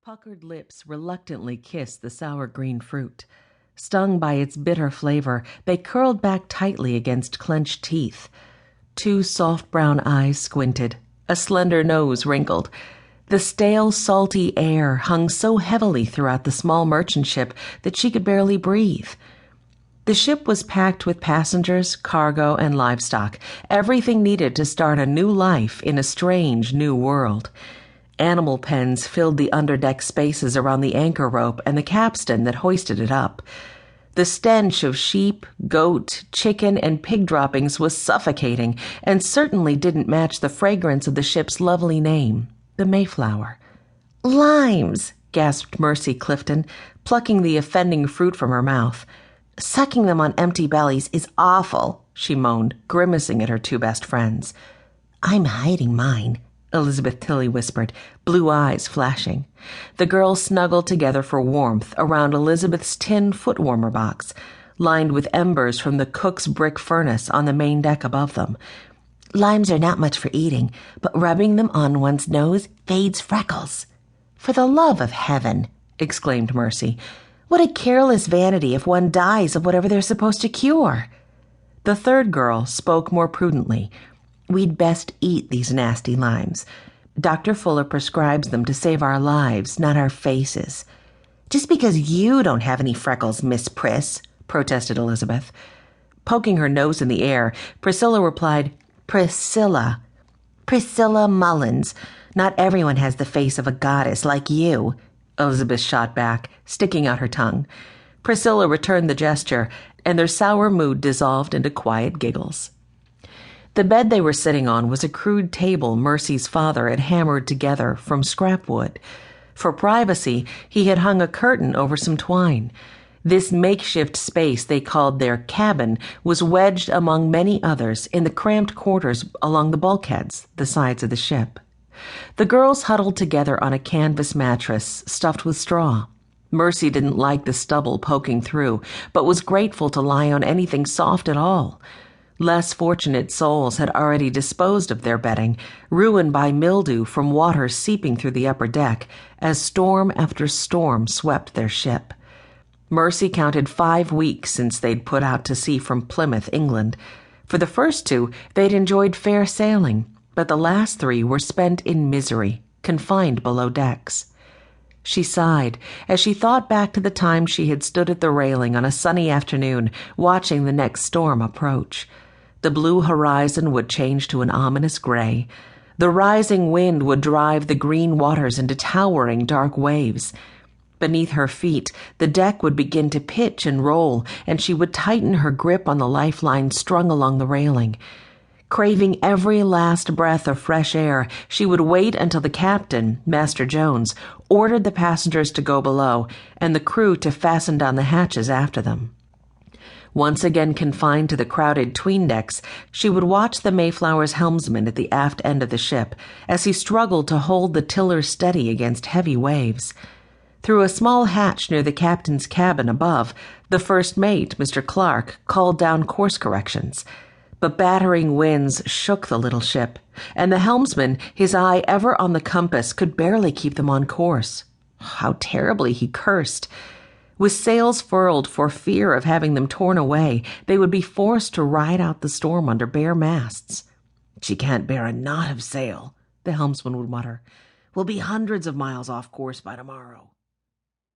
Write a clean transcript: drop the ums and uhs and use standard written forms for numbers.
Puckered lips reluctantly kissed the sour green fruit. Stung by its bitter flavor, they curled back tightly against clenched teeth. Two soft brown eyes squinted. A slender nose wrinkled. The stale, salty air hung so heavily throughout the small merchant ship that she could barely breathe. The ship was packed with passengers, cargo, and livestock, everything needed to start a new life in a strange new world. Animal pens filled the underdeck spaces around the anchor rope and the capstan that hoisted it up. The stench of sheep, goat, chicken, and pig droppings was suffocating and certainly didn't match the fragrance of the ship's lovely name, the Mayflower. "Limes!" gasped Mercy Clifton, plucking the offending fruit from her mouth. "Sucking them on empty bellies is awful," she moaned, grimacing at her two best friends. "I'm hiding mine," Elizabeth Tilley whispered, blue eyes flashing. The girls snuggled together for warmth around Elizabeth's tin foot-warmer box, lined with embers from the cook's brick furnace on the main deck above them. "Limes are not much for eating, but rubbing them on one's nose fades freckles." "For the love of heaven," exclaimed Mercy. "What a careless vanity if one dies of whatever they're supposed to cure." The third girl spoke more prudently. "We'd best eat these nasty limes. Dr. Fuller prescribes them to save our lives, not our faces." "Just because you don't have any freckles, Miss Priss," protested Elizabeth. Poking her nose in the air, Priscilla replied, "Priscilla. Priscilla Mullins. Not everyone has the face of a goddess like you," Elizabeth shot back, sticking out her tongue. Priscilla returned the gesture, and their sour mood dissolved into quiet giggles. The bed they were sitting on was a crude table Mercy's father had hammered together from scrap wood. For privacy, he had hung a curtain over some twine. This makeshift space they called their cabin was wedged among many others in the cramped quarters along the bulkheads, the sides of the ship. The girls huddled together on a canvas mattress stuffed with straw. Mercy didn't like the stubble poking through, but was grateful to lie on anything soft at all. Less fortunate souls had already disposed of their bedding, ruined by mildew from water seeping through the upper deck, as storm after storm swept their ship. Mercy counted 5 weeks since they'd put out to sea from Plymouth, England. For the first 2, they'd enjoyed fair sailing, but the last 3 were spent in misery, confined below decks. She sighed as she thought back to the time she had stood at the railing on a sunny afternoon, watching the next storm approach. The blue horizon would change to an ominous gray. The rising wind would drive the green waters into towering dark waves. Beneath her feet, the deck would begin to pitch and roll, and she would tighten her grip on the lifeline strung along the railing. Craving every last breath of fresh air, she would wait until the captain, Master Jones, ordered the passengers to go below and the crew to fasten down the hatches after them. Once again confined to the crowded 'tween decks, she would watch the Mayflower's helmsman at the aft end of the ship as he struggled to hold the tiller steady against heavy waves. Through a small hatch near the captain's cabin above, the first mate, Mr. Clark, called down course corrections. But battering winds shook the little ship, and the helmsman, his eye ever on the compass, could barely keep them on course. How terribly he cursed! With sails furled for fear of having them torn away, they would be forced to ride out the storm under bare masts. "She can't bear a knot of sail," the helmsman would mutter. "We'll be hundreds of miles off course by tomorrow."